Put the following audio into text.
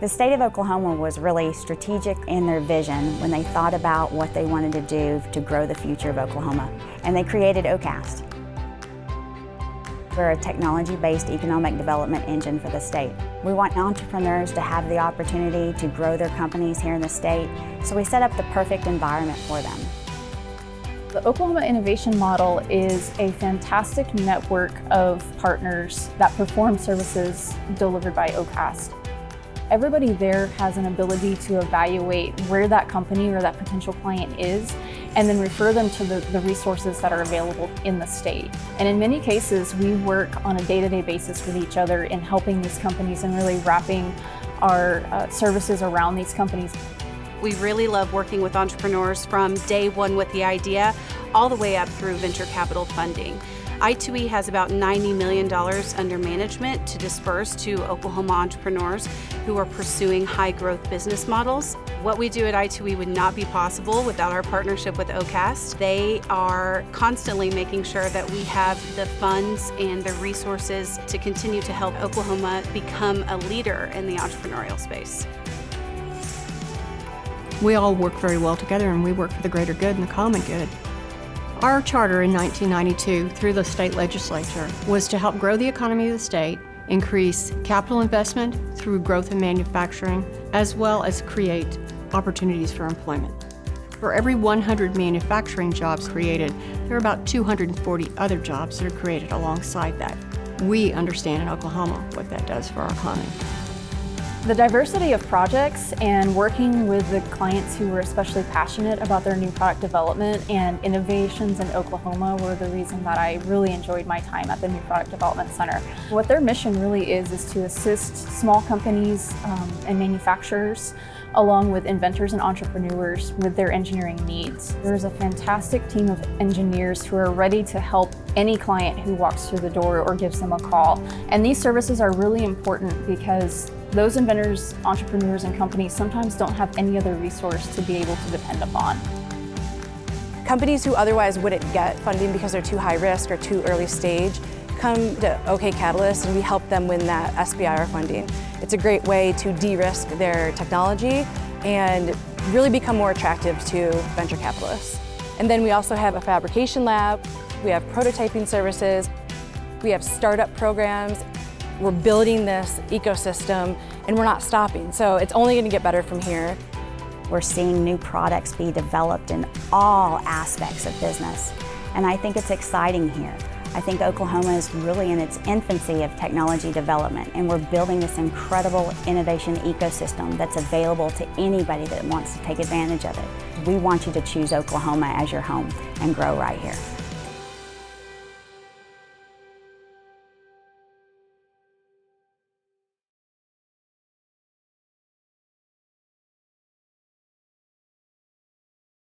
The state of Oklahoma was really strategic in their vision when they thought about what they wanted to do to grow the future of Oklahoma, and they created OCAST. We're a technology-based economic development engine for the state. We want entrepreneurs to have the opportunity to grow their companies here in the state, so we set up the perfect environment for them. The Oklahoma Innovation Model is a fantastic network of partners that perform services delivered by OCAST. Everybody there has an ability to evaluate where that company or that potential client is and then refer them to the resources that are available in the state. And in many cases, we work on a day-to-day basis with each other in helping these companies and really wrapping our services around these companies. We really love working with entrepreneurs from day one with the idea all the way up through venture capital funding. I2E has about $90 million under management to disperse to Oklahoma entrepreneurs who are pursuing high growth business models. What we do at I2E would not be possible without our partnership with OCAST. They are constantly making sure that we have the funds and the resources to continue to help Oklahoma become a leader in the entrepreneurial space. We all work very well together, and we work for the greater good and the common good. Our charter in 1992 through the state legislature was to help grow the economy of the state, increase capital investment through growth in manufacturing, as well as create opportunities for employment. For every 100 manufacturing jobs created, there are about 240 other jobs that are created alongside that. We understand in Oklahoma what that does for our economy. The diversity of projects and working with the clients who were especially passionate about their new product development and innovations in Oklahoma were the reason that I really enjoyed my time at the New Product Development Center. What their mission really is to assist small companies and manufacturers along with inventors and entrepreneurs with their engineering needs. There's a fantastic team of engineers who are ready to help any client who walks through the door or gives them a call. And these services are really important because those inventors, entrepreneurs, and companies sometimes don't have any other resource to be able to depend upon. Companies who otherwise wouldn't get funding because they're too high risk or too early stage come to OK Catalyst, and we help them win that SBIR funding. It's a great way to de-risk their technology and really become more attractive to venture capitalists. And then we also have a fabrication lab, we have prototyping services, we have startup programs. We're building this ecosystem and we're not stopping, so it's only going to get better from here. We're seeing new products be developed in all aspects of business, and I think it's exciting here. I think Oklahoma is really in its infancy of technology development, and we're building this incredible innovation ecosystem that's available to anybody that wants to take advantage of it. We want you to choose Oklahoma as your home and grow right here.